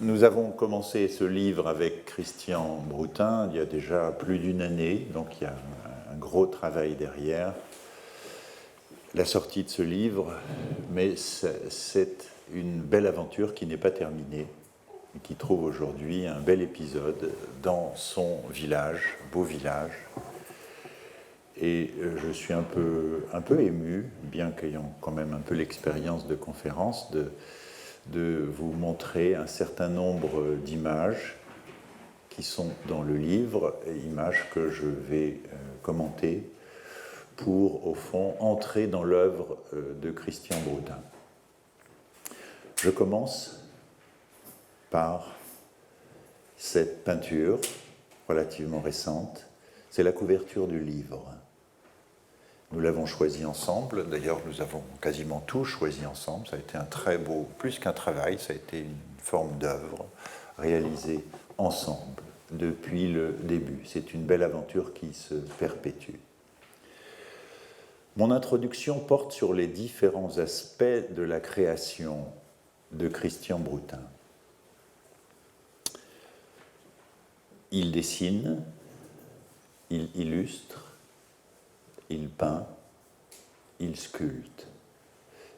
Nous avons commencé ce livre avec Christian Broutin il y a déjà plus d'une année, donc il y a un gros travail derrière. La sortie de ce livre, mais c'est une belle aventure qui n'est pas terminée, et qui trouve aujourd'hui un bel épisode dans son village, beau village. Et je suis un peu ému, bien qu'ayant quand même un peu l'expérience de conférence, de vous montrer un certain nombre d'images qui sont dans le livre, images que je vais commenter pour, au fond, entrer dans l'œuvre de Christian Broutin. Je commence par cette peinture relativement récente. C'est la couverture du livre. Nous l'avons choisi ensemble, d'ailleurs nous avons quasiment tout choisi ensemble, ça a été un très beau, plus qu'un travail, ça a été une forme d'œuvre réalisée ensemble depuis le début. C'est une belle aventure qui se perpétue. Mon introduction porte sur les différents aspects de la création de Christian Broutin. Il dessine, il illustre, il peint, il sculpte.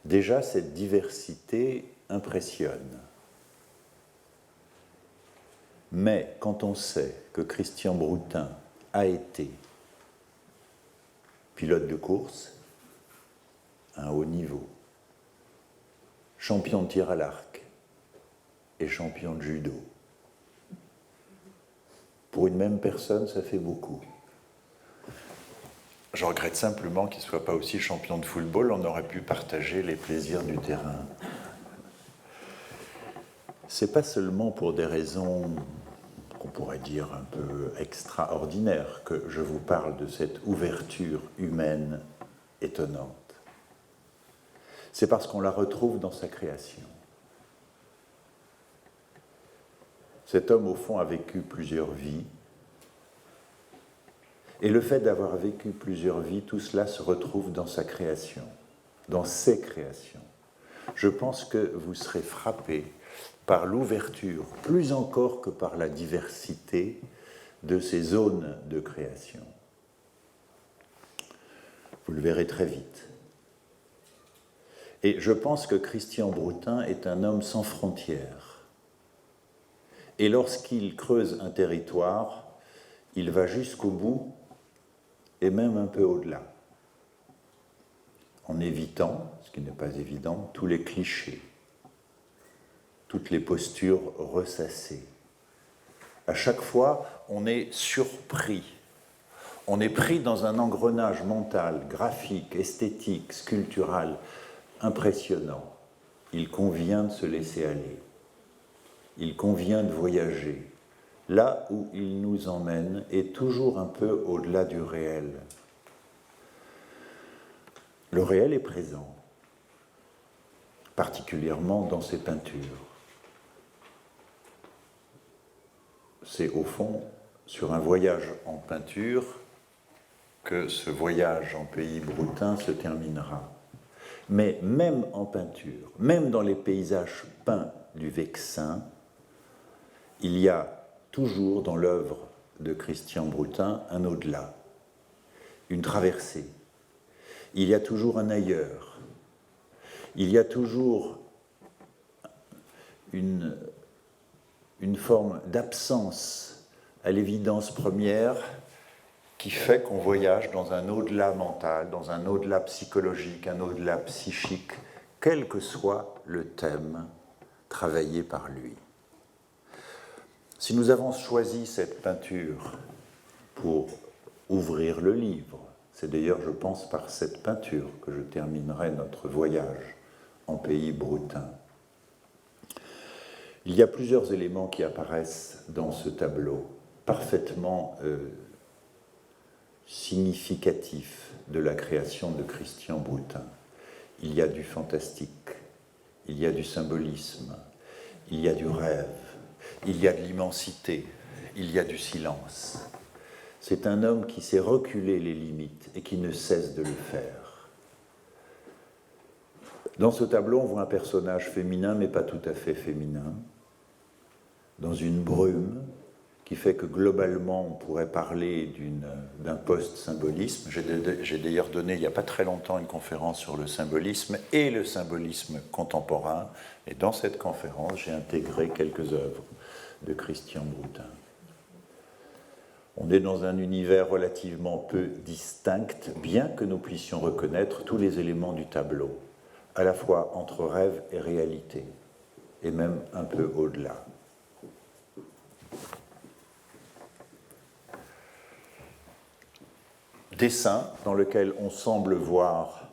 Déjà, cette diversité impressionne. Mais quand on sait que Christian Broutin a été pilote de course à un haut niveau, champion de tir à l'arc et champion de judo, pour une même personne, ça fait beaucoup. Je regrette simplement qu'il ne soit pas aussi champion de football, on aurait pu partager les plaisirs du terrain. Ce n'est pas seulement pour des raisons qu'on pourrait dire un peu extraordinaires que je vous parle de cette ouverture humaine étonnante. C'est parce qu'on la retrouve dans sa création. Cet homme, au fond, a vécu plusieurs vies. Et le fait d'avoir vécu plusieurs vies, tout cela se retrouve dans sa création, dans ses créations. Je pense que vous serez frappés par l'ouverture, plus encore que par la diversité de ces zones de création. Vous le verrez très vite. Et je pense que Christian Broutin est un homme sans frontières. Et lorsqu'il creuse un territoire, il va jusqu'au bout et même un peu au-delà, en évitant, ce qui n'est pas évident, tous les clichés, toutes les postures ressassées. À chaque fois, on est surpris, on est pris dans un engrenage mental, graphique, esthétique, sculptural, impressionnant. Il convient de se laisser aller, il convient de voyager. Là où il nous emmène est toujours un peu au-delà du réel. Le réel est présent, particulièrement dans ses peintures. C'est au fond sur un voyage en peinture que ce voyage en pays broutin se terminera. Mais même en peinture, même dans les paysages peints du Vexin, il y a toujours dans l'œuvre de Christian Broutin un au-delà, une traversée. Il y a toujours un ailleurs. Il y a toujours une forme d'absence à l'évidence première qui fait qu'on voyage dans un au-delà mental, dans un au-delà psychologique, un au-delà psychique, quel que soit le thème travaillé par lui. Si nous avons choisi cette peinture pour ouvrir le livre, c'est d'ailleurs, je pense, par cette peinture que je terminerai notre voyage en pays broutin. Il y a plusieurs éléments qui apparaissent dans ce tableau, parfaitement significatifs de la création de Christian Broutin. Il y a du fantastique, il y a du symbolisme, il y a du rêve, il y a de l'immensité, il y a du silence. C'est un homme qui sait reculer les limites et qui ne cesse de le faire. Dans ce tableau, on voit un personnage féminin, mais pas tout à fait féminin. dans une brume qui fait que globalement on pourrait parler d'un post-symbolisme. J'ai d'ailleurs donné il n'y a pas très longtemps une conférence sur le symbolisme et le symbolisme contemporain, et dans cette conférence j'ai intégré quelques œuvres de Christian Broutin. On est dans un univers relativement peu distinct, bien que nous puissions reconnaître tous les éléments du tableau, à la fois entre rêve et réalité, et même un peu au-delà. Dessin dans lequel on semble voir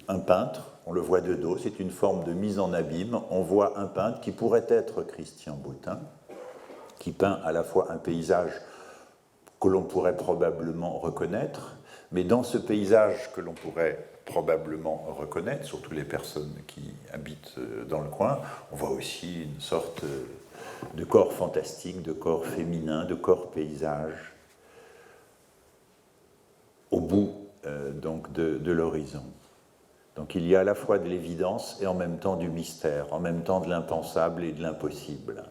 un peintre, on le voit de dos, c'est une forme de mise en abîme, on voit un peintre qui pourrait être Christian Broutin, qui peint à la fois un paysage que l'on pourrait probablement reconnaître, mais dans ce paysage que l'on pourrait probablement reconnaître, surtout les personnes qui habitent dans le coin, on voit aussi une sorte de corps fantastique, de corps féminin, de corps paysage, au bout donc de l'horizon. Donc il y a à la fois de l'évidence et en même temps du mystère, en même temps de l'impensable et de l'impossible.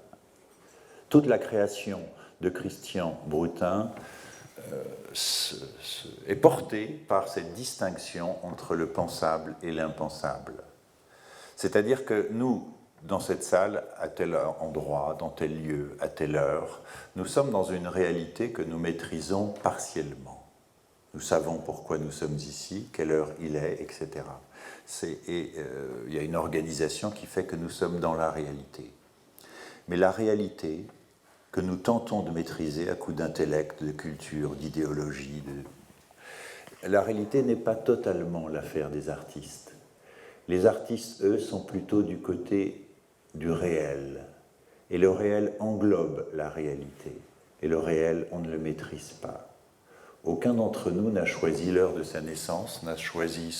Toute la création de Christian Broutin est portée par cette distinction entre le pensable et l'impensable. C'est-à-dire que nous, dans cette salle, à tel endroit, dans tel lieu, à telle heure, nous sommes dans une réalité que nous maîtrisons partiellement. Nous savons pourquoi nous sommes ici, quelle heure il est, etc. Il y a une organisation qui fait que nous sommes dans la réalité. Mais la réalité que nous tentons de maîtriser à coup d'intellect, de culture, d'idéologie, la réalité n'est pas totalement l'affaire des artistes. Les artistes, eux, sont plutôt du côté du réel. Et le réel englobe la réalité. Et le réel, on ne le maîtrise pas. Aucun d'entre nous n'a choisi l'heure de sa naissance, n'a choisi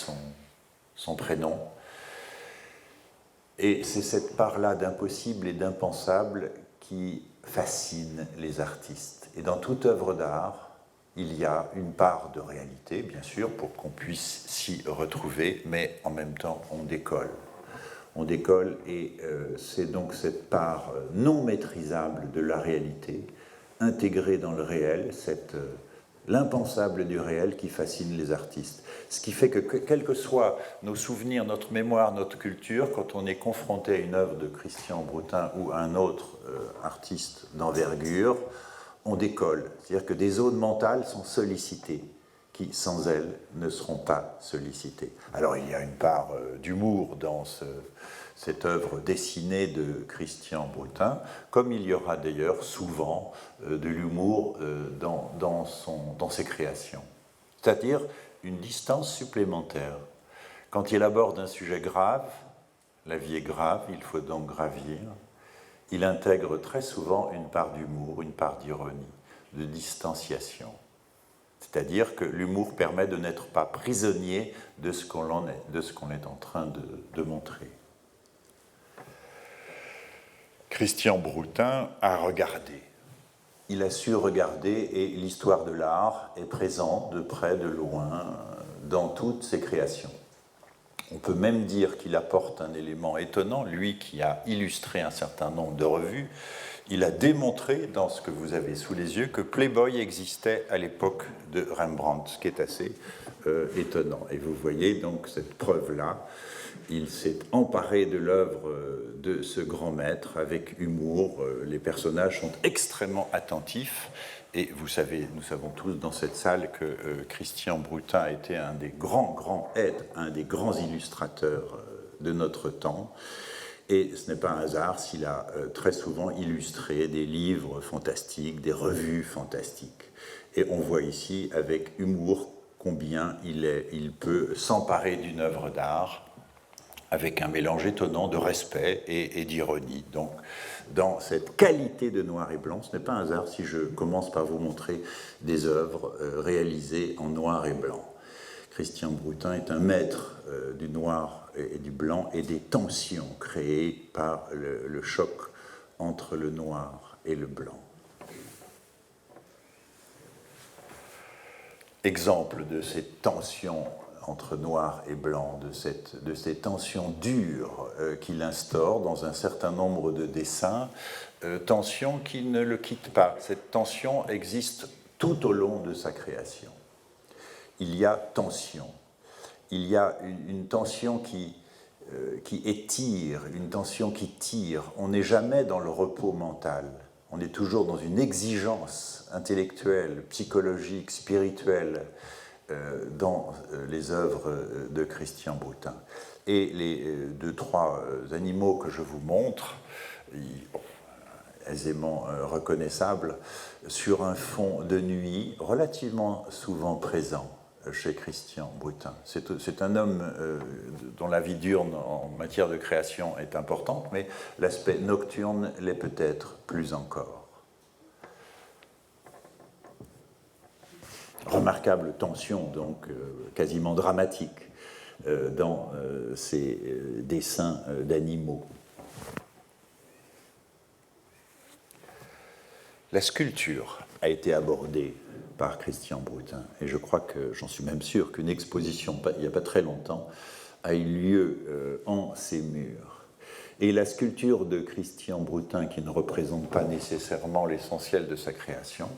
son prénom. Et c'est cette part-là d'impossible et d'impensable qui fascine les artistes. Et dans toute œuvre d'art, il y a une part de réalité, bien sûr, pour qu'on puisse s'y retrouver, mais en même temps, on décolle. On décolle et c'est donc cette part non maîtrisable de la réalité, intégrée dans le réel, l'impensable du réel qui fascine les artistes. Ce qui fait que, quels que soient nos souvenirs, notre mémoire, notre culture, quand on est confronté à une œuvre de Christian Broutin ou à un autre artiste d'envergure, on décolle. C'est-à-dire que des zones mentales sont sollicitées, qui, sans elles, ne seront pas sollicitées. Alors, il y a une part d'humour dans cette œuvre dessinée de Christian Broutin, comme il y aura d'ailleurs souvent de l'humour dans ses créations. C'est-à-dire une distance supplémentaire. Quand il aborde un sujet grave, la vie est grave, il faut donc gravir, il intègre très souvent une part d'humour, une part d'ironie, de distanciation. C'est-à-dire que l'humour permet de n'être pas prisonnier de ce qu'on est en train de montrer. Christian Broutin a regardé. Il a su regarder et l'histoire de l'art est présente de près, de loin, dans toutes ses créations. On peut même dire qu'il apporte un élément étonnant, lui qui a illustré un certain nombre de revues. Il a démontré, dans ce que vous avez sous les yeux, que Playboy existait à l'époque de Rembrandt, ce qui est assez étonnant. Et vous voyez donc cette preuve-là. Il s'est emparé de l'œuvre de ce grand maître avec humour. Les personnages sont extrêmement attentifs. Et vous savez, nous savons tous dans cette salle que Christian Broutin a été un des grands illustrateurs de notre temps. Et ce n'est pas un hasard s'il a très souvent illustré des livres fantastiques, des revues fantastiques. Et on voit ici, avec humour, combien il peut s'emparer d'une œuvre d'art avec un mélange étonnant de respect et d'ironie. Donc, dans cette qualité de noir et blanc, ce n'est pas un hasard si je commence par vous montrer des œuvres réalisées en noir et blanc. Christian Broutin est un maître du noir et du blanc et des tensions créées par le choc entre le noir et le blanc. Exemple de ces tensions entre noir et blanc, de ces tensions dures qu'il instaure dans un certain nombre de dessins, tensions qui ne le quittent pas. Cette tension existe tout au long de sa création. Il y a tension. Il y a une tension qui étire, une tension qui tire. On n'est jamais dans le repos mental. On est toujours dans une exigence intellectuelle, psychologique, spirituelle dans les œuvres de Christian Broutin. Et les 2-3 animaux que je vous montre, aisément reconnaissables, sur un fond de nuit relativement souvent présent chez Christian Broutin. C'est un homme dont la vie diurne en matière de création est importante, mais l'aspect nocturne l'est peut-être plus encore. Remarquable tension, donc quasiment dramatique, dans ces dessins d'animaux. La sculpture a été abordée par Christian Broutin, et je crois que, j'en suis même sûr, qu'une exposition, il n'y a pas très longtemps, a eu lieu en ces murs. Et la sculpture de Christian Broutin, qui ne représente pas nécessairement l'essentiel de sa création,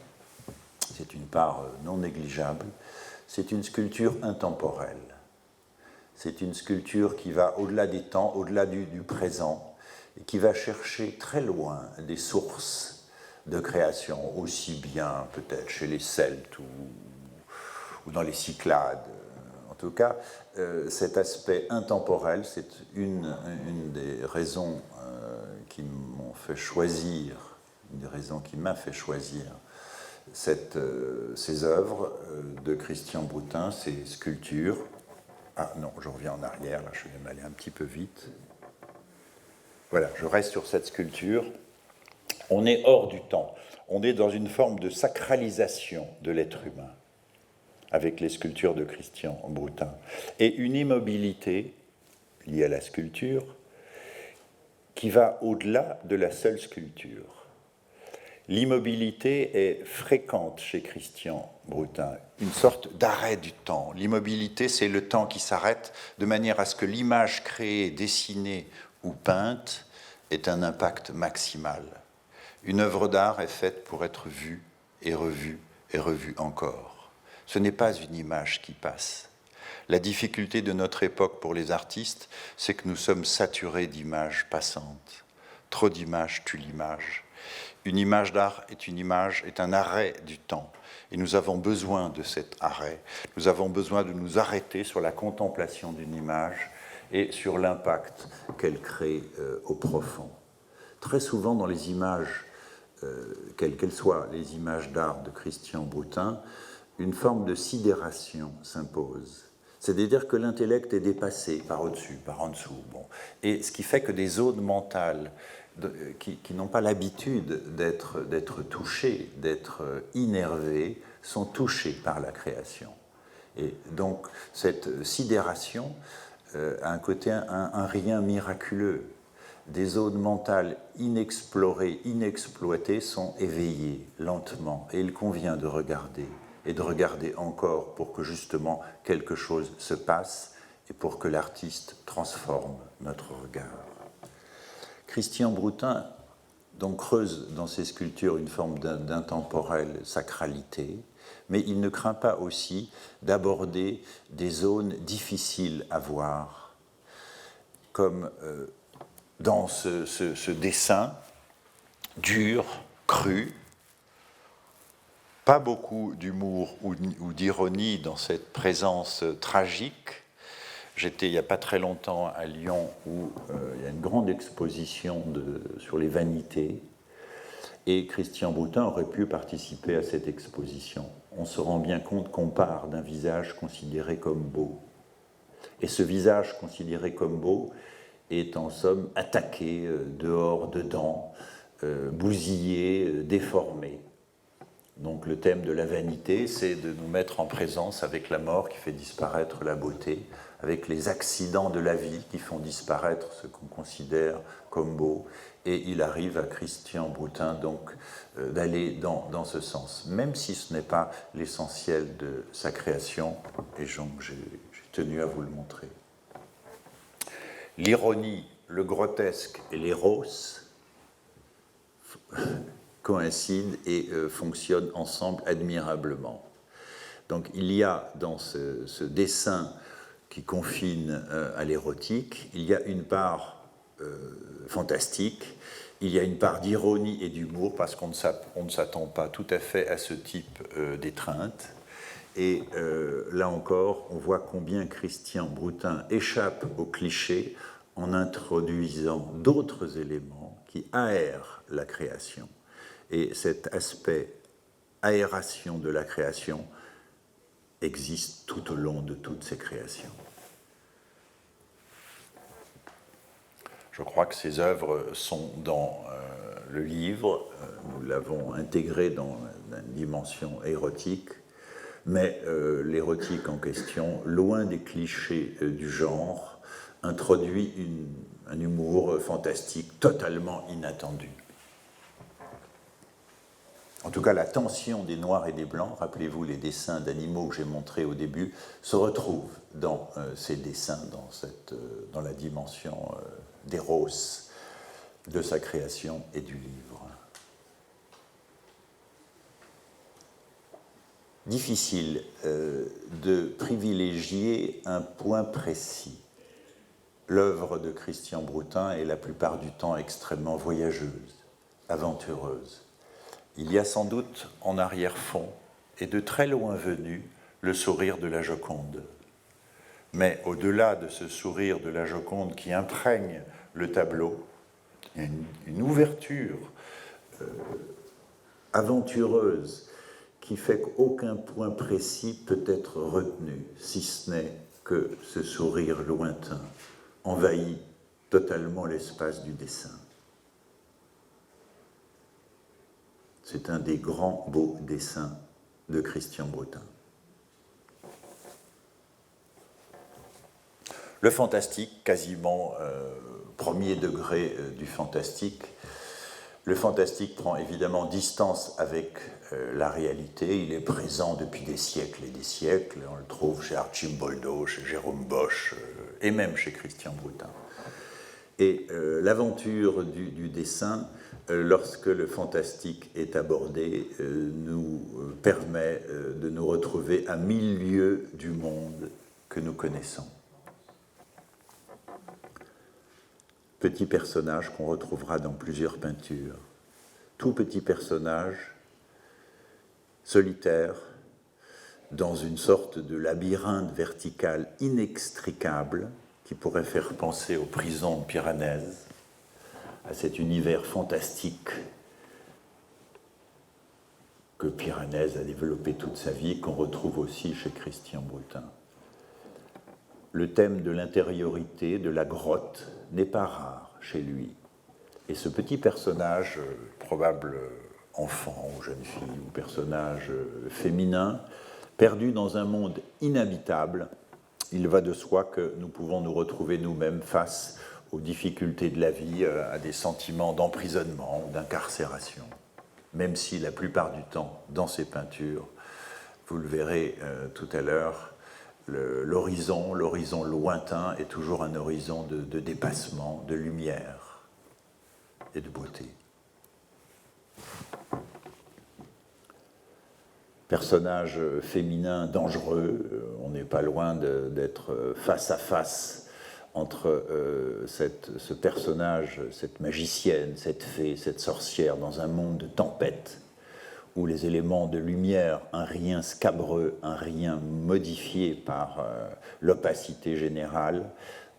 c'est une part non négligeable, c'est une sculpture intemporelle. C'est une sculpture qui va au-delà des temps, au-delà du présent, et qui va chercher très loin des sources de création, aussi bien peut-être chez les Celtes ou dans les Cyclades. En tout cas, cet aspect intemporel, c'est une des raisons qui m'ont fait choisir, une des raisons qui m'a fait choisir ces œuvres de Christian Broutin, ces sculptures. Ah non, je reviens en arrière, là je vais m'aller un petit peu vite. Voilà, je reste sur cette sculpture. On est hors du temps, on est dans une forme de sacralisation de l'être humain avec les sculptures de Christian Broutin, et une immobilité liée à la sculpture qui va au-delà de la seule sculpture. L'immobilité est fréquente chez Christian Broutin, une sorte d'arrêt du temps. L'immobilité, c'est le temps qui s'arrête de manière à ce que l'image créée, dessinée ou peinte ait un impact maximal. Une œuvre d'art est faite pour être vue et revue encore. Ce n'est pas une image qui passe. La difficulté de notre époque pour les artistes, c'est que nous sommes saturés d'images passantes. Trop d'images tue l'image. Une image d'art est un arrêt du temps. Et nous avons besoin de cet arrêt. Nous avons besoin de nous arrêter sur la contemplation d'une image et sur l'impact qu'elle crée au profond. Très souvent dans les images, quelles qu'elles soient, les images d'art de Christian Broutin, une forme de sidération s'impose. C'est-à-dire que l'intellect est dépassé par au-dessus, par en dessous. Bon. Et ce qui fait que des zones mentales qui n'ont pas l'habitude d'être touchées, d'être innervées, sont touchées par la création. Et donc cette sidération a un côté, un rien miraculeux. Des zones mentales inexplorées, inexploitées sont éveillées lentement, et il convient de regarder, et de regarder encore pour que justement quelque chose se passe et pour que l'artiste transforme notre regard. Christian Broutin donc creuse dans ses sculptures une forme d'intemporelle sacralité, mais il ne craint pas aussi d'aborder des zones difficiles à voir, comme dans ce dessin dur, cru, pas beaucoup d'humour ou d'ironie dans cette présence tragique. J'étais il n'y a pas très longtemps à Lyon où il y a une grande exposition sur les vanités, et Christian Broutin aurait pu participer à cette exposition. On se rend bien compte qu'on part d'un visage considéré comme beau. Et ce visage considéré comme beau est en somme attaqué dehors, dedans, bousillé, déformé. Donc le thème de la vanité, c'est de nous mettre en présence avec la mort qui fait disparaître la beauté, avec les accidents de la vie qui font disparaître ce qu'on considère comme beau. Et il arrive à Christian Broutin donc d'aller dans ce sens, même si ce n'est pas l'essentiel de sa création. Et donc j'ai tenu à vous le montrer. L'ironie, le grotesque et l'éros coïncident et fonctionnent ensemble admirablement. Donc il y a dans ce dessin qui confine à l'érotique, il y a une part fantastique, il y a une part d'ironie et d'humour, parce qu'on ne s'attend pas tout à fait à ce type d'étreinte. Et là encore, on voit combien Christian Broutin échappe au cliché en introduisant d'autres éléments qui aèrent la création. Et cet aspect aération de la création existe tout au long de toutes ces créations. Je crois que ces œuvres sont dans le livre, nous l'avons intégré dans une dimension érotique, mais l'érotique en question, loin des clichés du genre, introduit un humour fantastique totalement inattendu. En tout cas, la tension des noirs et des blancs, rappelez-vous les dessins d'animaux que j'ai montrés au début, se retrouve dans ces dessins, dans la dimension d'éros de sa création et du livre. Difficile de privilégier un point précis. L'œuvre de Christian Broutin est la plupart du temps extrêmement voyageuse, aventureuse. Il y a sans doute en arrière-fond, et de très loin venu, le sourire de la Joconde. Mais au-delà de ce sourire de la Joconde qui imprègne le tableau, il y a une ouverture aventureuse qui fait qu'aucun point précis peut être retenu, si ce n'est que ce sourire lointain envahit totalement l'espace du dessin. C'est un des grands beaux dessins de Christian Broutin. Le fantastique, quasiment premier degré du fantastique. Le fantastique prend évidemment distance avec la réalité. Il est présent depuis des siècles et des siècles. On le trouve chez Archimboldo, chez Jérôme Bosch et même chez Christian Broutin. Et l'aventure du dessin, lorsque le fantastique est abordé, nous permet de nous retrouver à 1000 lieues du monde que nous connaissons. Petit personnage qu'on retrouvera dans plusieurs peintures. Tout petit personnage, solitaire, dans une sorte de labyrinthe vertical inextricable qui pourrait faire penser aux prisons pyrénéennes, à cet univers fantastique que Piranèse a développé toute sa vie, qu'on retrouve aussi chez Christian Broutin. Le thème de l'intériorité, de la grotte, n'est pas rare chez lui. Et ce petit personnage, probable enfant ou jeune fille, ou personnage féminin, perdu dans un monde inhabitable, il va de soi que nous pouvons nous retrouver nous-mêmes face aux difficultés de la vie, à des sentiments d'emprisonnement, d'incarcération. Même si la plupart du temps, dans ces peintures, vous le verrez tout à l'heure, l'horizon lointain est toujours un horizon de dépassement, de lumière et de beauté. Personnage féminin dangereux, on n'est pas loin d'être face à face entre ce personnage, cette magicienne, cette fée, cette sorcière, dans un monde de tempête, où les éléments de lumière, un rien scabreux, un rien modifié par l'opacité générale,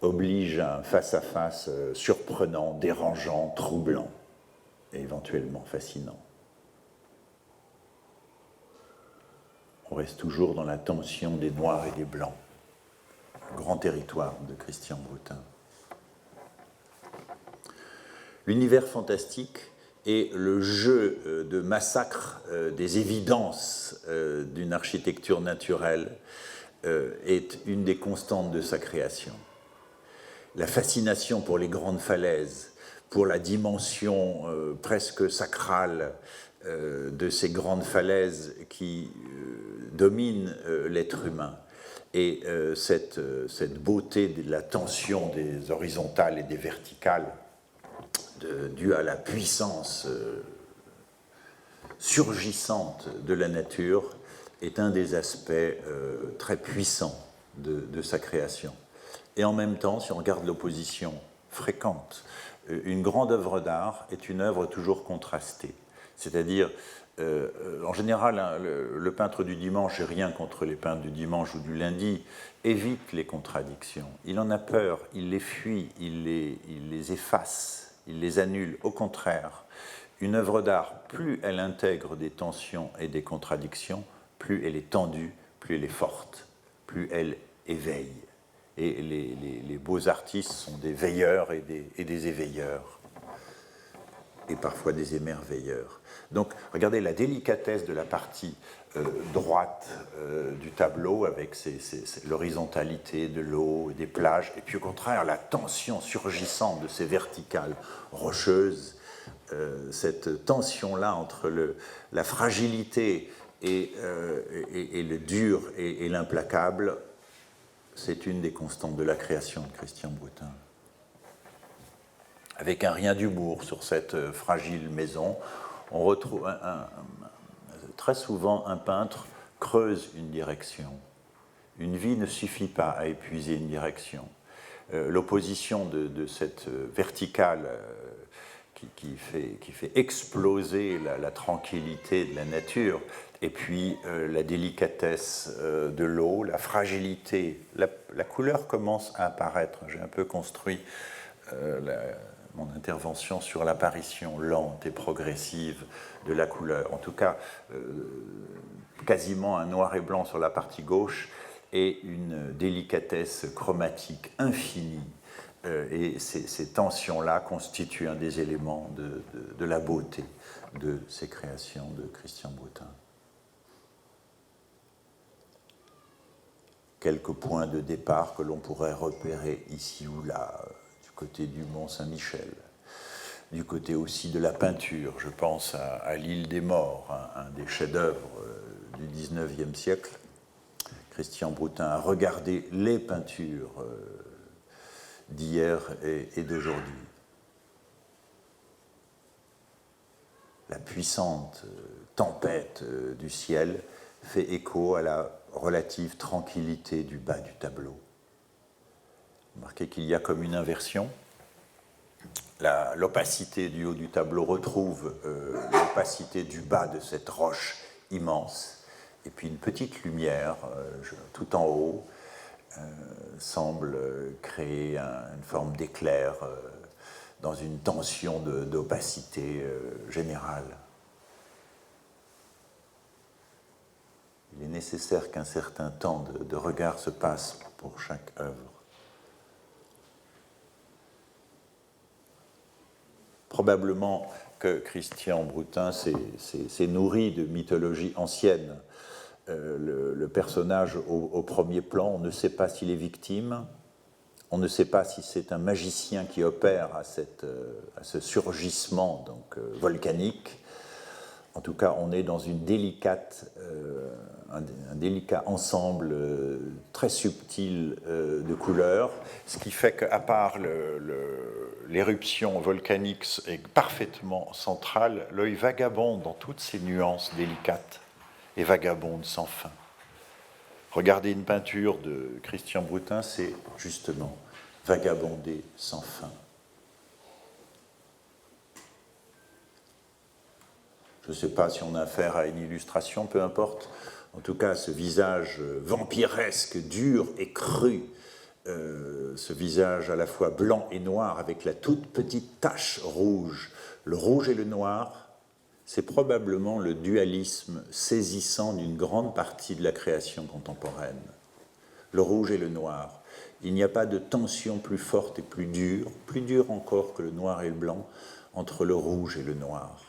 obligent à un face-à-face surprenant, dérangeant, troublant, et éventuellement fascinant. On reste toujours dans la tension des noirs et des blancs. Grand territoire de Christian Broutin. L'univers fantastique est le jeu de massacre des évidences d'une architecture naturelle est une des constantes de sa création. La fascination pour les grandes falaises, pour la dimension presque sacrale de ces grandes falaises qui dominent l'être humain, Et cette beauté de la tension des horizontales et des verticales, due à la puissance surgissante de la nature, est un des aspects très puissants de sa création. Et en même temps, si on regarde l'opposition fréquente, une grande œuvre d'art est une œuvre toujours contrastée. C'est-à-dire, en général, hein, le peintre du dimanche, j'ai rien contre les peintres du dimanche ou du lundi, évite les contradictions. Il en a peur, il les fuit, il les efface, il les annule. Au contraire, une œuvre d'art, plus elle intègre des tensions et des contradictions, plus elle est tendue, plus elle est forte, plus elle éveille. Et les beaux artistes sont des veilleurs et des éveilleurs, et parfois des émerveilleurs. Donc, regardez la délicatesse de la partie droite du tableau, avec l'horizontalité de l'eau et des plages, et puis au contraire, la tension surgissante de ces verticales rocheuses, cette tension-là entre la fragilité et le dur et l'implacable, c'est une des constantes de la création de Christian Brutin. Avec un rien d'humour sur cette fragile maison, on retrouve très souvent un peintre creuse une direction. Une vie ne suffit pas à épuiser une direction. L'opposition de cette verticale qui fait exploser la tranquillité de la nature, et puis la délicatesse de l'eau, la fragilité, la couleur commence à apparaître. J'ai un peu construit mon intervention sur l'apparition lente et progressive de la couleur. En tout cas, quasiment un noir et blanc sur la partie gauche et une délicatesse chromatique infinie. Et ces tensions-là constituent un des éléments de la beauté de ces créations de Christian Brutin. Quelques points de départ que l'on pourrait repérer ici ou là, du côté du Mont Saint-Michel, du côté aussi de la peinture. Je pense à l'Île des Morts, un des chefs-d'œuvre du XIXe siècle. Christian Brutin a regardé les peintures d'hier et d'aujourd'hui. La puissante tempête du ciel fait écho à la relative tranquillité du bas du tableau. Remarquez qu'il y a comme une inversion. L'opacité du haut du tableau retrouve l'opacité du bas de cette roche immense. Et puis une petite lumière tout en haut semble créer une forme d'éclair dans une tension d'opacité générale. Il est nécessaire qu'un certain temps de regard se passe pour chaque œuvre. Probablement que Christian Brutin s'est nourri de mythologie ancienne. Le personnage au premier plan, on ne sait pas s'il est victime, on ne sait pas si c'est un magicien qui opère à ce surgissement volcanique. En tout cas, on est dans un délicat ensemble très subtil de couleurs, ce qui fait qu'à part l'éruption volcanique est parfaitement centrale, l'œil vagabonde dans toutes ses nuances délicates et vagabonde sans fin. Regarder une peinture de Christian Brutin, c'est justement vagabonder sans fin. Je ne sais pas si on a affaire à une illustration, peu importe. En tout cas, ce visage vampiresque, dur et cru, ce visage à la fois blanc et noir avec la toute petite tache rouge, le rouge et le noir, c'est probablement le dualisme saisissant d'une grande partie de la création contemporaine. Le rouge et le noir. Il n'y a pas de tension plus forte et plus dure encore que le noir et le blanc, entre le rouge et le noir.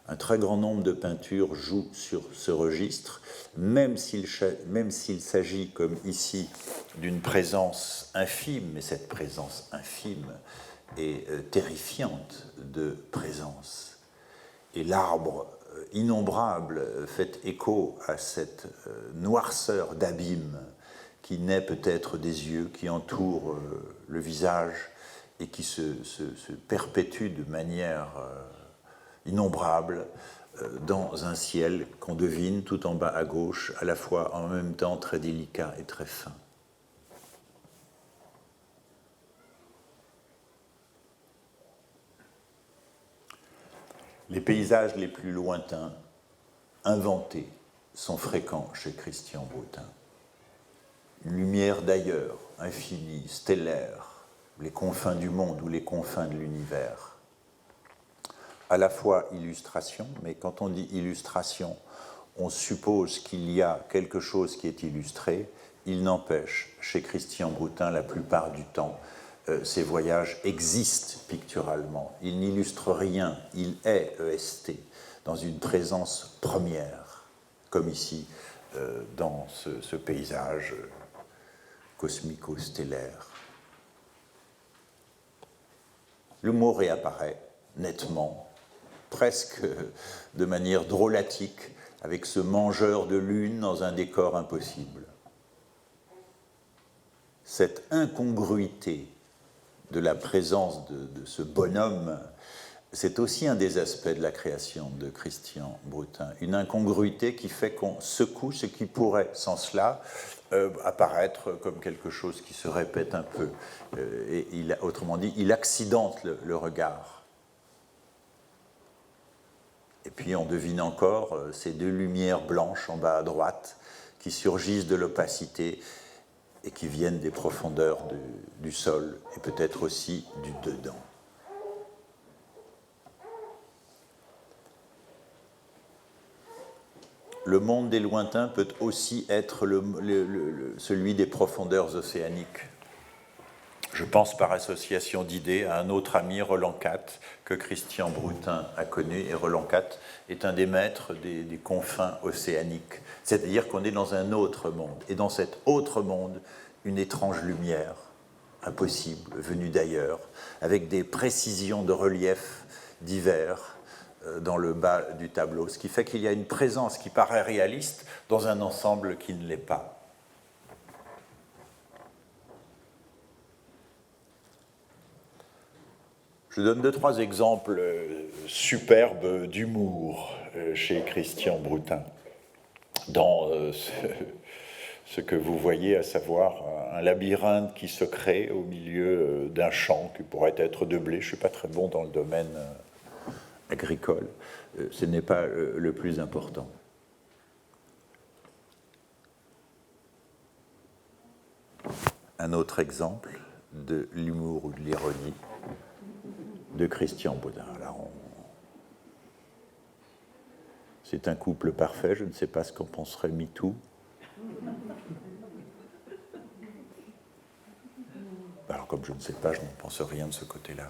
Un très grand nombre de peintures jouent sur ce registre, même s'il s'agit, comme ici, d'une présence infime, mais cette présence infime est terrifiante de présence. Et l'arbre innombrable fait écho à cette noirceur d'abîme qui naît peut-être des yeux, qui entoure le visage et qui se perpétue de manière innombrable dans un ciel qu'on devine tout en bas à gauche, à la fois en même temps très délicat et très fin. Les paysages les plus lointains, inventés, sont fréquents chez Christian Brutin. Une lumière d'ailleurs, infinie, stellaire, les confins du monde ou les confins de l'univers. À la fois illustration, mais quand on dit illustration, on suppose qu'il y a quelque chose qui est illustré. Il n'empêche, chez Christian Brutin, la plupart du temps, ces voyages existent picturalement. Il n'illustre rien, il est EST, dans une présence première, comme ici, dans ce paysage cosmico-stellaire. Le mot réapparaît nettement, presque de manière drôlatique, avec ce mangeur de lune dans un décor impossible. Cette incongruité de la présence de ce bonhomme, c'est aussi un des aspects de la création de Christian Brutin. Une incongruité qui fait qu'on secoue ce qui pourrait, sans cela, apparaître comme quelque chose qui se répète un peu. Autrement dit, il accidente le regard. Et puis on devine encore ces deux lumières blanches en bas à droite qui surgissent de l'opacité et qui viennent des profondeurs du sol et peut-être aussi du dedans. Le monde des lointains peut aussi être celui des profondeurs océaniques. Je pense par association d'idées à un autre ami, Roland Catte, que Christian Brutin a connu. Et Roland Catte est un des maîtres des confins océaniques. C'est-à-dire qu'on est dans un autre monde. Et dans cet autre monde, une étrange lumière, impossible, venue d'ailleurs, avec des précisions de relief divers dans le bas du tableau. Ce qui fait qu'il y a une présence qui paraît réaliste dans un ensemble qui ne l'est pas. Je donne 2-3 exemples superbes d'humour chez Christian Brutin, dans ce que vous voyez, à savoir un labyrinthe qui se crée au milieu d'un champ qui pourrait être de blé. Je ne suis pas très bon dans le domaine agricole, ce n'est pas le plus important. Un autre exemple de l'humour ou de l'ironie de Christian Brutin. C'est un couple parfait, je ne sais pas ce qu'en penserait MeToo. Alors comme je ne sais pas, je n'en pense rien de ce côté-là.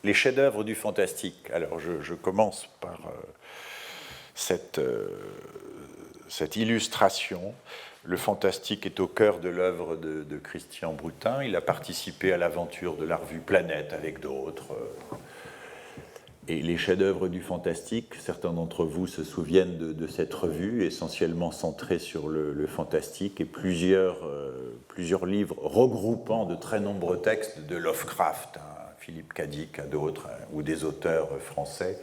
Les chefs-d'œuvre du fantastique. Alors je commence par cette illustration. Le fantastique est au cœur de l'œuvre de Christian Brutin. Il a participé à l'aventure de la revue Planète avec d'autres. Et les chefs-d'œuvre du fantastique, certains d'entre vous se souviennent de cette revue, essentiellement centrée sur le fantastique, et plusieurs livres regroupant de très nombreux textes de Lovecraft, Philippe Cadic, d'autres, ou des auteurs français.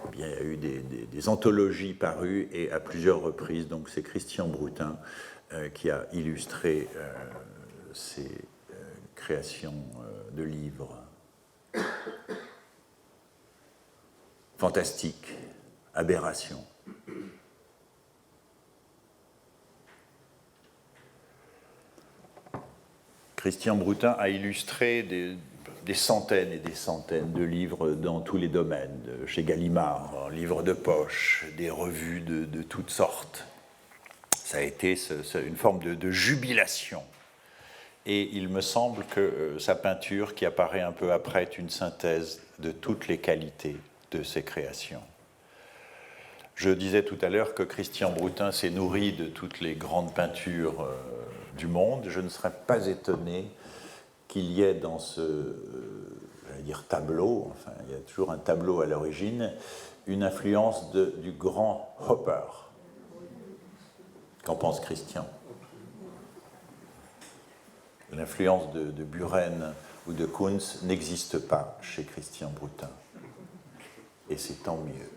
Eh bien, il y a eu des anthologies parues, et à plusieurs reprises, donc c'est Christian Brutin qui a illustré ces créations de livres. Fantastique, aberration. Christian Brutin a illustré des centaines et des centaines de livres dans tous les domaines, chez Gallimard, livres de poche, des revues de toutes sortes. Ça a été une forme de jubilation. Et il me semble que sa peinture, qui apparaît un peu après, est une synthèse de toutes les qualités de ses créations. Je disais tout à l'heure que Christian Brutin s'est nourri de toutes les grandes peintures du monde. Je ne serais pas étonné qu'il y ait dans ce tableau, enfin il y a toujours un tableau à l'origine, une influence du grand Hopper. Qu'en pense Christian? L'influence de Buren ou de Kunz n'existe pas chez Christian Broutin. Et c'est tant mieux.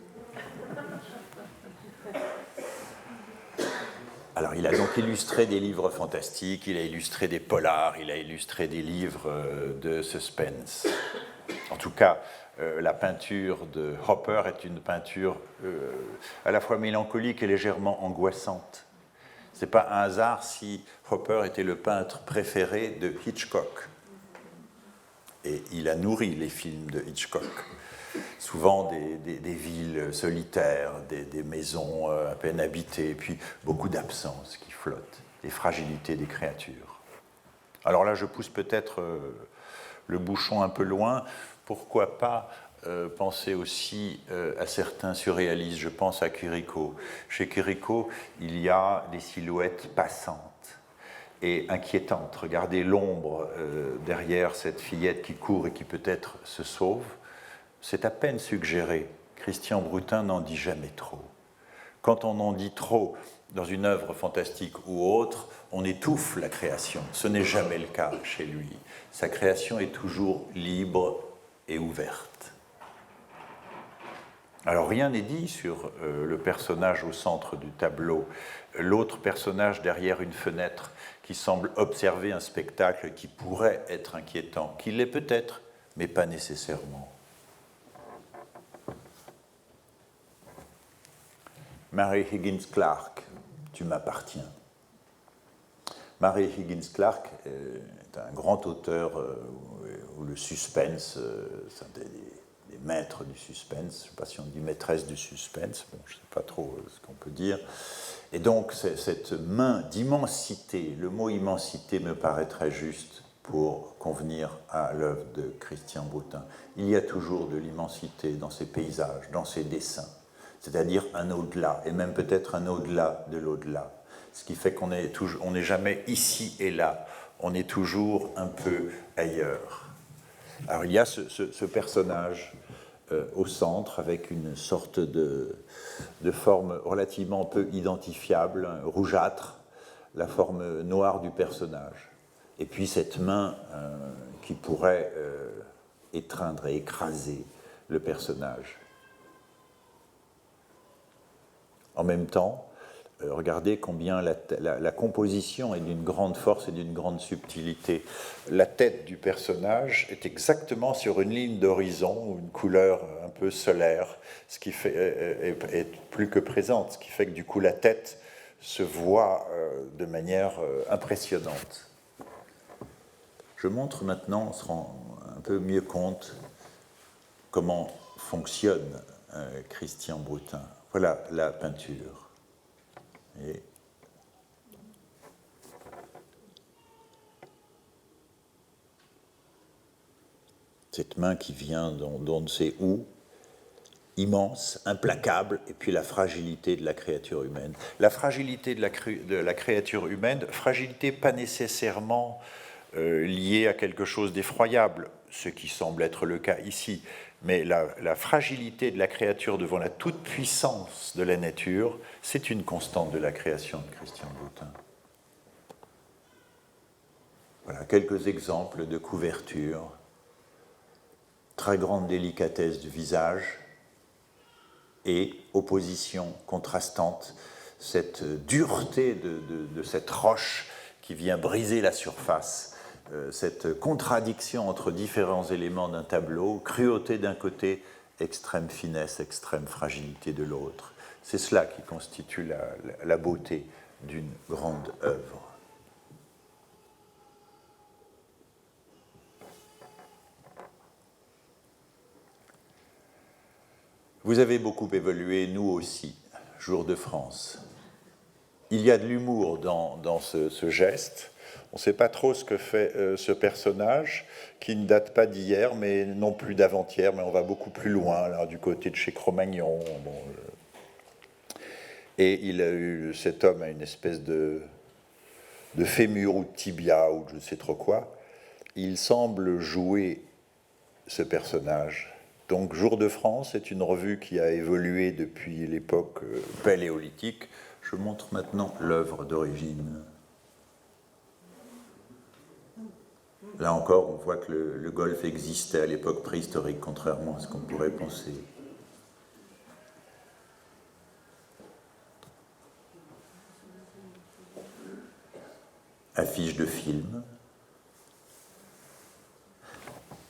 Alors, il a donc illustré des livres fantastiques, il a illustré des polars, il a illustré des livres de suspense. En tout cas, la peinture de Hopper est une peinture à la fois mélancolique et légèrement angoissante. Ce n'est pas un hasard si Hopper était le peintre préféré de Hitchcock. Et il a nourri les films de Hitchcock. Souvent des villes solitaires, des maisons à peine habitées, puis beaucoup d'absences qui flottent, des fragilités des créatures. Alors là, je pousse peut-être le bouchon un peu loin. Pourquoi pas penser aussi à certains surréalistes? Je pense à Chirico. Chez Chirico, il y a des silhouettes passantes et inquiétantes. Regardez l'ombre derrière cette fillette qui court et qui peut-être se sauve. C'est à peine suggéré. Christian Broutin n'en dit jamais trop. Quand on en dit trop dans une œuvre fantastique ou autre, on étouffe la création. Ce n'est jamais le cas chez lui. Sa création est toujours libre et ouverte. Alors rien n'est dit sur le personnage au centre du tableau, l'autre personnage derrière une fenêtre qui semble observer un spectacle qui pourrait être inquiétant, qui l'est peut-être, mais pas nécessairement. Mary Higgins Clark, tu m'appartiens. Mary Higgins Clark est un grand auteur où le suspense, c'est un des maîtres du suspense, je ne sais pas si on dit maîtresse du suspense, bon, je ne sais pas trop ce qu'on peut dire. Et donc cette main d'immensité, le mot immensité me paraît très juste pour convenir à l'œuvre de Christian Broutin. Il y a toujours de l'immensité dans ses paysages, dans ses dessins, c'est-à-dire un au-delà, et même peut-être un au-delà de l'au-delà. Ce qui fait qu'on n'est jamais ici et là, on est toujours un peu ailleurs. Alors il y a ce personnage au centre avec une sorte de forme relativement peu identifiable, rougeâtre, la forme noire du personnage. Et puis cette main qui pourrait étreindre et écraser le personnage. En même temps, regardez combien la composition est d'une grande force et d'une grande subtilité. La tête du personnage est exactement sur une ligne d'horizon, une couleur un peu solaire, ce qui est plus que présente, ce qui fait que du coup la tête se voit de manière impressionnante. Je montre maintenant, on se rend un peu mieux compte comment fonctionne Christian Broutin. Voilà la peinture. Et cette main qui vient d'on ne sait où, immense, implacable, et puis la fragilité de la créature humaine. La fragilité de la créature humaine, fragilité pas nécessairement liée à quelque chose d'effroyable, ce qui semble être le cas ici, mais la fragilité de la créature devant la toute-puissance de la nature, c'est une constante de la création de Christian Broutin. Voilà quelques exemples de couverture, très grande délicatesse du visage et opposition contrastante, cette dureté de cette roche qui vient briser la surface, cette contradiction entre différents éléments d'un tableau, cruauté d'un côté, extrême finesse, extrême fragilité de l'autre. C'est cela qui constitue la beauté d'une grande œuvre. Vous avez beaucoup évolué, nous aussi, Jour de France. Il y a de l'humour dans ce geste. On ne sait pas trop ce que fait ce personnage, qui ne date pas d'hier, mais non plus d'avant-hier, mais on va beaucoup plus loin, là, du côté de chez Cro-Magnon. Bon, et cet homme a une espèce de fémur ou de tibia, ou je ne sais trop quoi, il semble jouer ce personnage. Donc Jour de France est une revue qui a évolué depuis l'époque paléolithique. Je montre maintenant l'œuvre d'origine. Là encore, on voit que le golfe existait à l'époque préhistorique, contrairement à ce qu'on pourrait penser. Affiche de film.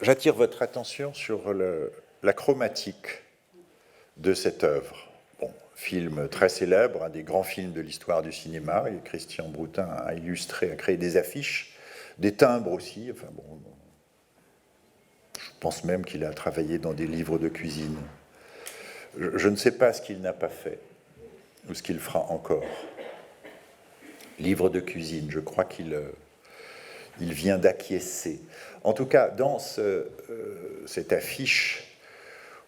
J'attire votre attention sur la chromatique de cette œuvre. Bon, film très célèbre, un des grands films de l'histoire du cinéma, et Christian Broutin a illustré, a créé des affiches, des timbres aussi. Enfin bon, je pense même qu'il a travaillé dans des livres de cuisine. Je ne sais pas ce qu'il n'a pas fait, ou ce qu'il fera encore. Livre de cuisine, je crois qu'il vient d'acquiescer. En tout cas, dans cette affiche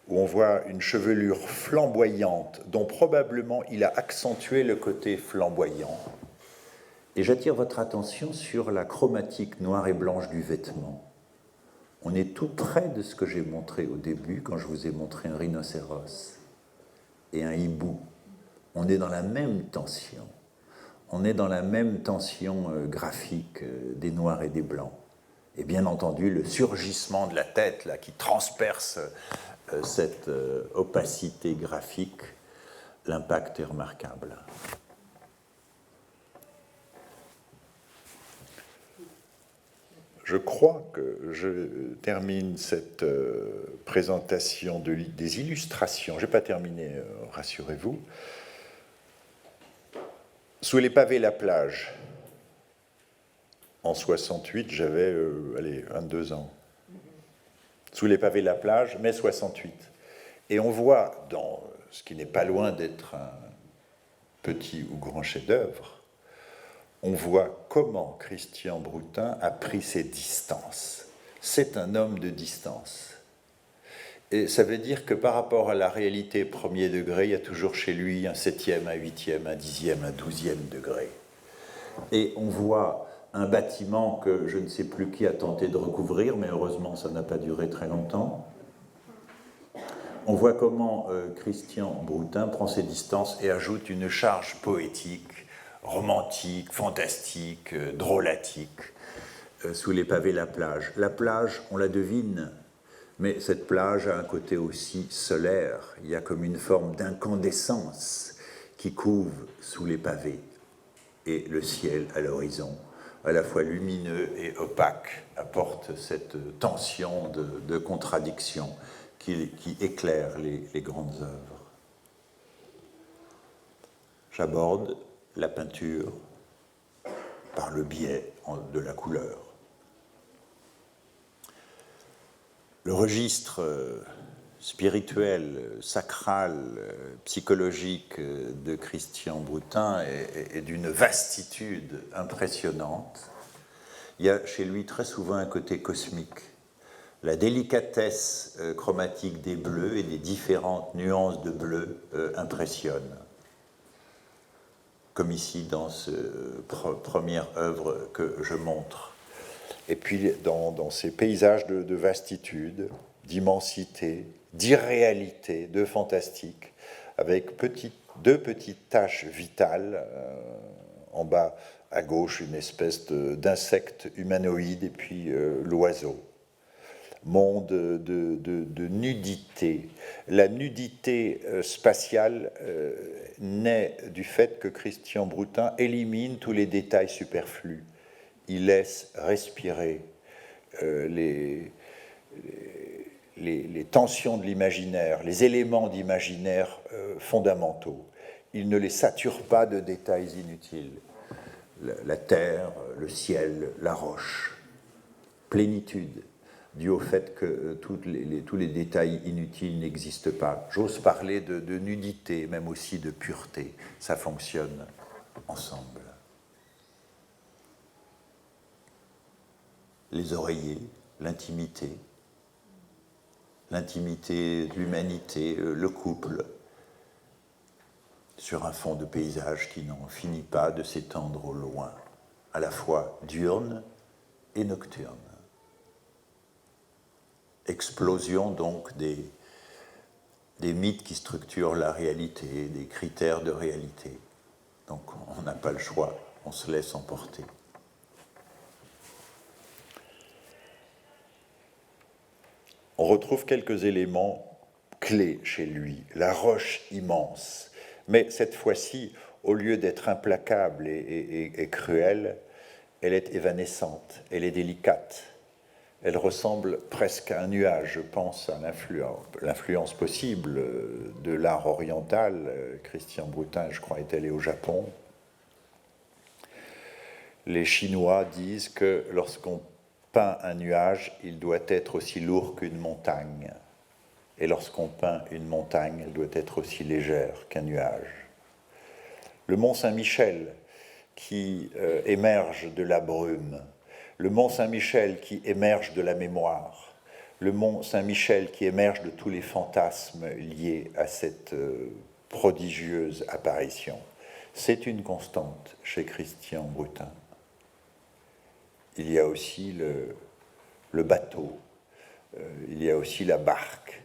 où on voit une chevelure flamboyante, dont probablement il a accentué le côté flamboyant. Et j'attire votre attention sur la chromatique noire et blanche du vêtement. On est tout près de ce que j'ai montré au début, quand je vous ai montré un rhinocéros et un hibou. On est dans la même tension. On est dans la même tension graphique des noirs et des blancs. Et bien entendu, le surgissement de la tête là, qui transperce cette opacité graphique, l'impact est remarquable. Je crois que je termine cette présentation des illustrations. Je n'ai pas terminé, rassurez-vous. Sous les pavés la plage. En 68, j'avais 22 ans. Sous les pavés la plage, mai 68. Et on voit, dans ce qui n'est pas loin d'être un petit ou grand chef-d'œuvre, on voit comment Christian Broutin a pris ses distances. C'est un homme de distance. Et ça veut dire que par rapport à la réalité premier degré, il y a toujours chez lui un 7e, un 8e, un 10e, un 12e degré. Et on voit un bâtiment que je ne sais plus qui a tenté de recouvrir, mais heureusement ça n'a pas duré très longtemps. On voit comment Christian Broutin prend ses distances et ajoute une charge poétique, romantique, fantastique, drôlatique, sous les pavés la plage. La plage, on la devine, mais cette plage a un côté aussi solaire. Il y a comme une forme d'incandescence qui couve sous les pavés. Et le ciel à l'horizon, à la fois lumineux et opaque, apporte cette tension de contradiction qui éclaire les grandes œuvres. J'aborde la peinture par le biais de la couleur. Le registre spirituel, sacral, psychologique de Christian Broutin est d'une vastitude impressionnante. Il y a chez lui très souvent un côté cosmique. La délicatesse chromatique des bleus et des différentes nuances de bleu impressionne. Comme ici dans cette première œuvre que je montre. Et puis dans ces paysages de vastitude, d'immensité, d'irréalité, de fantastique, avec deux petites taches vitales, en bas à gauche une espèce d'insecte humanoïde et puis l'oiseau. Monde de nudité. La nudité spatiale naît du fait que Christian Broutin élimine tous les détails superflus. Il laisse respirer les tensions de l'imaginaire, les éléments d'imaginaire fondamentaux. Il ne les sature pas de détails inutiles. La terre, le ciel, la roche. Plénitude, dû au fait que tous les détails inutiles n'existent pas. J'ose parler de nudité, même aussi de pureté. Ça fonctionne ensemble. Les oreillers, l'intimité de l'humanité, le couple, sur un fond de paysage qui n'en finit pas de s'étendre au loin, à la fois diurne et nocturne. explosion donc des mythes qui structurent la réalité, des critères de réalité. Donc on n'a pas le choix, on se laisse emporter. On retrouve quelques éléments clés chez lui. La roche immense, mais cette fois-ci, au lieu d'être implacable et cruelle, elle est évanescente, elle est délicate. Elle ressemble presque à un nuage. Je pense à l'influence possible de l'art oriental. Christian Broutin, je crois, est allé au Japon. Les Chinois disent que lorsqu'on peint un nuage, il doit être aussi lourd qu'une montagne. Et lorsqu'on peint une montagne, elle doit être aussi légère qu'un nuage. Le mont Saint-Michel qui émerge de la brume, le mont Saint-Michel qui émerge de la mémoire, le mont Saint-Michel qui émerge de tous les fantasmes liés à cette prodigieuse apparition. C'est une constante chez Christian Broutin. Il y a aussi le bateau, il y a aussi la barque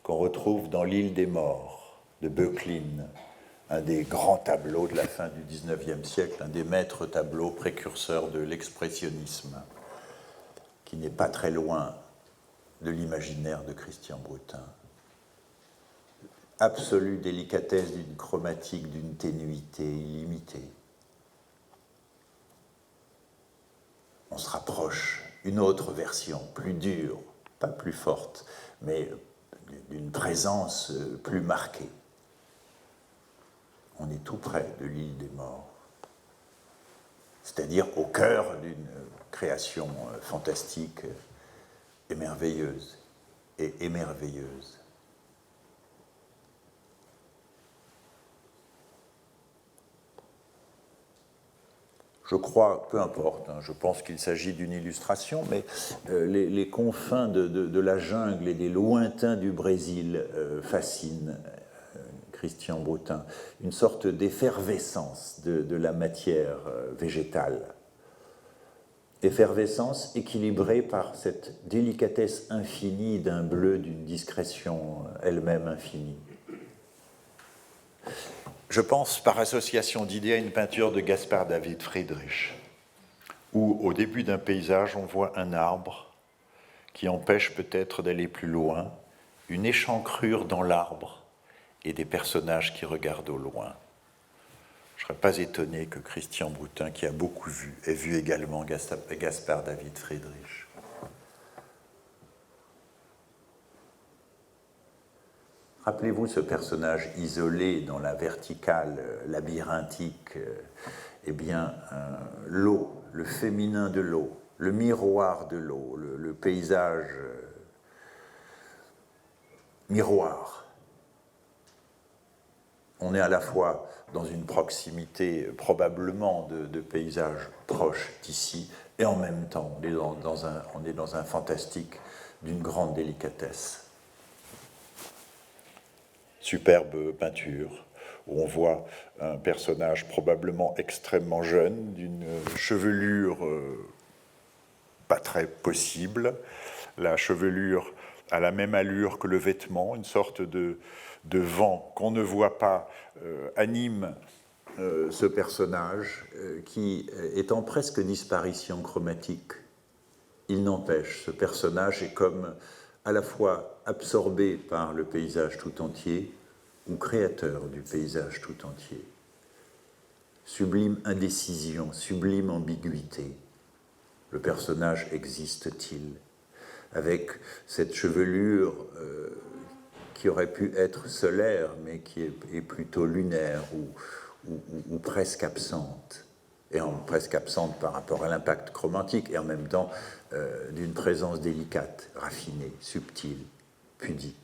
qu'on retrouve dans l'île des Morts de Böcklin, un des grands tableaux de la fin du XIXe siècle, un des maîtres tableaux précurseurs de l'expressionnisme, qui n'est pas très loin de l'imaginaire de Christian Broutin. Absolue délicatesse d'une chromatique, d'une ténuité illimitée. On se rapproche, une autre version, plus dure, pas plus forte, mais d'une présence plus marquée. On est tout près de l'île des Morts, c'est-à-dire au cœur d'une création fantastique et merveilleuse. Je crois, peu importe, je pense qu'il s'agit d'une illustration, mais les confins de la jungle et des lointains du Brésil fascinent Christian Broutin, une sorte d'effervescence de la matière végétale. Effervescence équilibrée par cette délicatesse infinie d'un bleu, d'une discrétion elle-même infinie. Je pense par association d'idées à une peinture de Gaspard David Friedrich, où au début d'un paysage on voit un arbre qui empêche peut-être d'aller plus loin, une échancrure dans l'arbre et des personnages qui regardent au loin. Je ne serais pas étonné que Christian Broutin, qui a beaucoup vu, ait vu également Gaspard David Friedrich. Rappelez-vous ce personnage isolé dans la verticale labyrinthique, eh bien, l'eau, le féminin de l'eau, le miroir de l'eau, le paysage miroir. On est à la fois dans une proximité probablement de paysages proches d'ici, et en même temps, on est dans un fantastique d'une grande délicatesse. Superbe peinture, où on voit un personnage probablement extrêmement jeune, d'une chevelure pas très possible. La chevelure a la même allure que le vêtement, une sorte de vent qu'on ne voit pas anime ce personnage qui est en presque disparition chromatique. Il n'empêche, ce personnage est comme à la fois absorbé par le paysage tout entier ou créateur du paysage tout entier. Sublime indécision, sublime ambiguïté. Le personnage existe-t-il? Avec cette chevelure qui aurait pu être solaire, mais qui est plutôt lunaire ou presque absente, presque absente par rapport à l'impact chromatique, et en même temps d'une présence délicate, raffinée, subtile, pudique.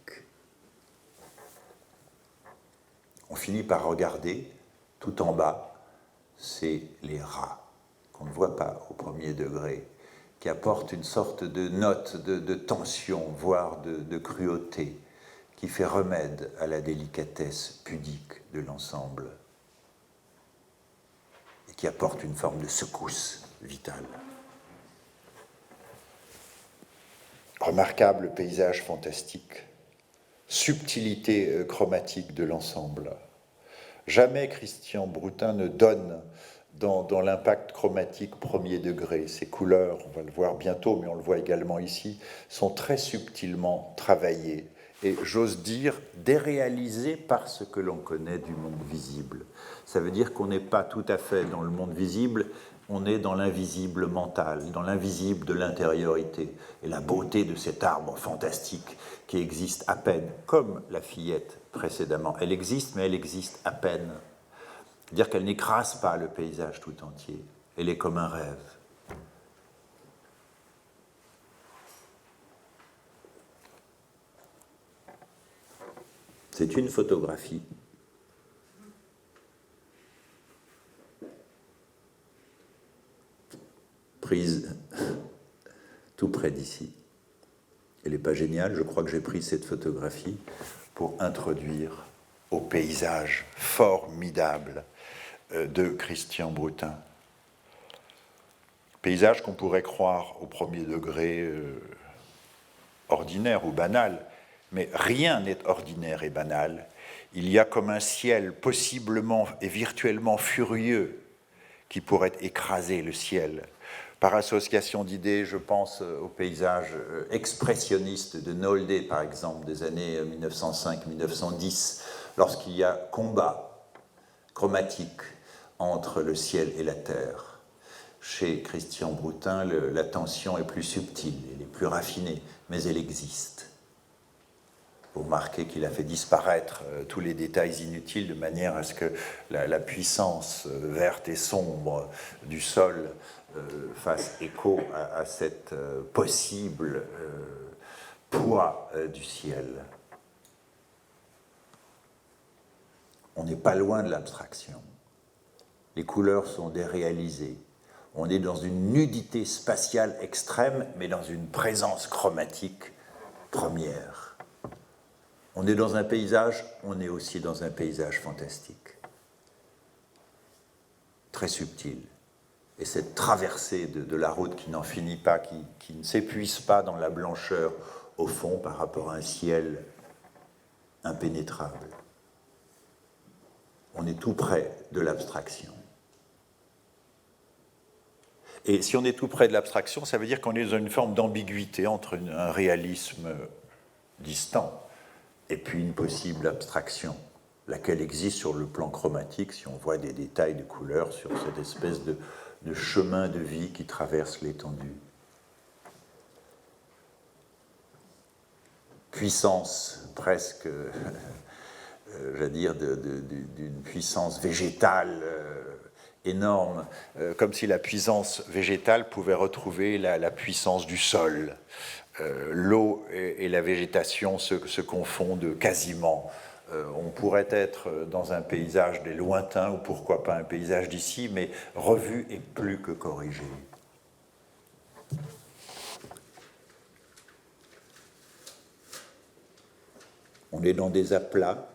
On finit par regarder, tout en bas, c'est les rats, qu'on ne voit pas au premier degré, qui apportent une sorte de note de tension, voire de cruauté, qui fait remède à la délicatesse pudique de l'ensemble et qui apporte une forme de secousse vitale. remarquable paysage fantastique, subtilité chromatique de l'ensemble. Jamais Christian Broutin ne donne dans l'impact chromatique premier degré. Ces couleurs, on va le voir bientôt, mais on le voit également ici, sont très subtilement travaillées et, j'ose dire, déréalisées par ce que l'on connaît du monde visible. Ça veut dire qu'on n'est pas tout à fait dans le monde visible, on est dans l'invisible mental, dans l'invisible de l'intériorité. Et la beauté de cet arbre fantastique qui existe à peine, comme la fillette précédemment. Elle existe, mais elle existe à peine. C'est-à-dire qu'elle n'écrase pas le paysage tout entier. Elle est comme un rêve. C'est une photographie. Prise tout près d'ici. Elle n'est pas géniale, je crois que j'ai pris cette photographie pour introduire au paysage formidable de Christian Broutin. Paysage qu'on pourrait croire au premier degré ordinaire ou banal, mais rien n'est ordinaire et banal. Il y a comme un ciel possiblement et virtuellement furieux qui pourrait écraser le ciel. Par association d'idées, je pense au paysage expressionniste de Nolde, par exemple, des années 1905-1910, lorsqu'il y a combat chromatique entre le ciel et la terre. Chez Christian Broutin, la tension est plus subtile, elle est plus raffinée, mais elle existe. Vous remarquez qu'il a fait disparaître tous les détails inutiles de manière à ce que la puissance verte et sombre du sol fasse écho à cette possible poids du ciel. On n'est pas loin de l'abstraction. Les couleurs sont déréalisées. On est dans une nudité spatiale extrême, mais dans une présence chromatique première. On est dans un paysage, on est aussi dans un paysage fantastique. Très subtil. Et cette traversée de la route qui n'en finit pas, qui ne s'épuise pas dans la blancheur au fond par rapport à un ciel impénétrable. On est tout près de l'abstraction. Et si on est tout près de l'abstraction, ça veut dire qu'on est dans une forme d'ambiguïté entre un réalisme distant et puis une possible abstraction, laquelle existe sur le plan chromatique, si on voit des détails de couleurs sur cette espèce de chemin de vie qui traverse l'étendue. Puissance presque, j'allais dire, d'une puissance végétale énorme, comme si la puissance végétale pouvait retrouver la puissance du sol. L'eau et la végétation se confondent quasiment. On pourrait être dans un paysage des lointains, ou pourquoi pas un paysage d'ici, mais revu et plus que corrigé. On est dans des aplats,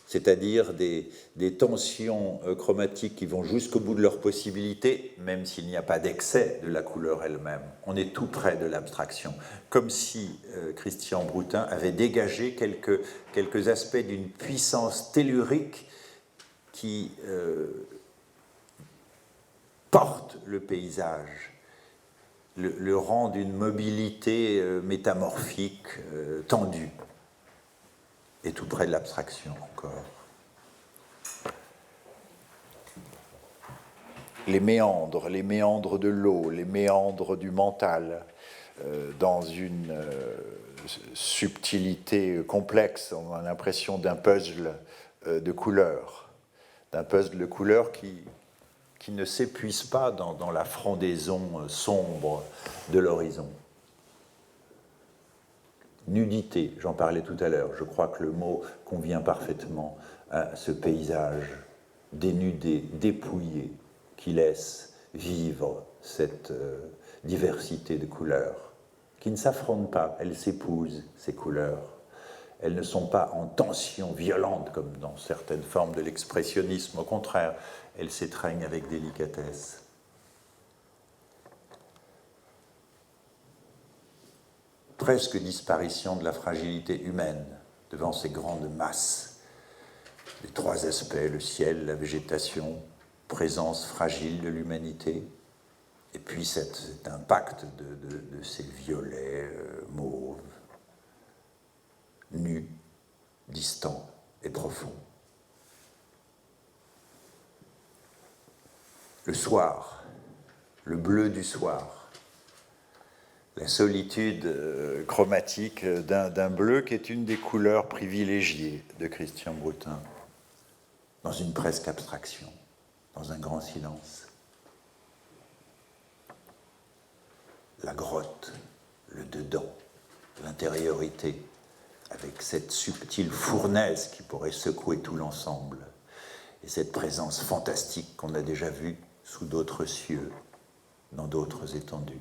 c'est-à-dire des tensions chromatiques qui vont jusqu'au bout de leurs possibilités, même s'il n'y a pas d'excès de la couleur elle-même. On est tout près de l'abstraction, comme si Christian Broutin avait dégagé quelques aspects d'une puissance tellurique qui porte le paysage, le rend d'une mobilité métamorphique, tendue, et tout près de l'abstraction encore. Les méandres de l'eau, les méandres du mental, dans une subtilité complexe, on a l'impression d'un puzzle de couleurs, qui ne s'épuise pas dans la frondaison sombre de l'horizon. Nudité, j'en parlais tout à l'heure, je crois que le mot convient parfaitement à ce paysage dénudé, dépouillé, qui laisse vivre cette diversité de couleurs, qui ne s'affrontent pas, elles s'épousent, ces couleurs. Elles ne sont pas en tension violente comme dans certaines formes de l'expressionnisme, au contraire, elles s'étreignent avec délicatesse. presque disparition de la fragilité humaine devant ces grandes masses. Les trois aspects, le ciel, la végétation, présence fragile de l'humanité, et puis cet impact de ces violets mauves, nus, distants et profonds. Le soir, le bleu du soir, la solitude chromatique d'un bleu qui est une des couleurs privilégiées de Christian Broutin, dans une presque abstraction, dans un grand silence. La grotte, le dedans, l'intériorité, avec cette subtile fournaise qui pourrait secouer tout l'ensemble, et cette présence fantastique qu'on a déjà vue sous d'autres cieux, dans d'autres étendues.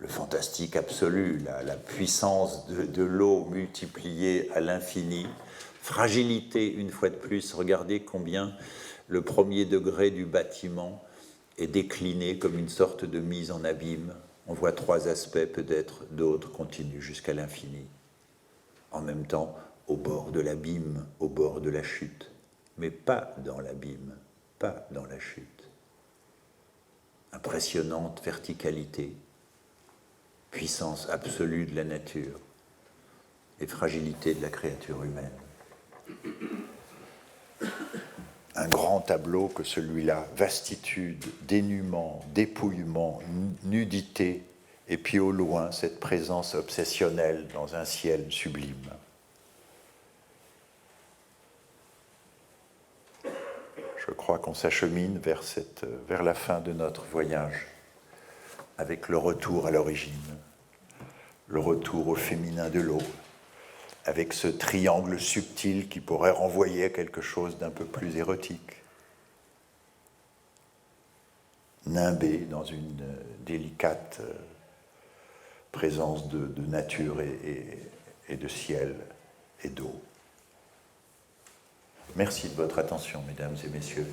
Le fantastique absolu, la puissance de l'eau multipliée à l'infini, fragilité une fois de plus, regardez combien le premier degré du bâtiment est décliné comme une sorte de mise en abîme. On voit trois aspects, peut-être d'autres continuent jusqu'à l'infini. En même temps, au bord de l'abîme, au bord de la chute, mais pas dans l'abîme, pas dans la chute. Impressionnante verticalité, puissance absolue de la nature et fragilité de la créature humaine. Un grand tableau que celui-là, vastitude, dénuement, dépouillement, nudité, et puis au loin, cette présence obsessionnelle dans un ciel sublime. Je crois qu'on s'achemine vers la fin de notre voyage, avec le retour à l'origine, le retour au féminin de l'eau, avec ce triangle subtil qui pourrait renvoyer à quelque chose d'un peu plus érotique. Nimbé dans une délicate présence de nature et de ciel et d'eau. Merci de votre attention, mesdames et messieurs.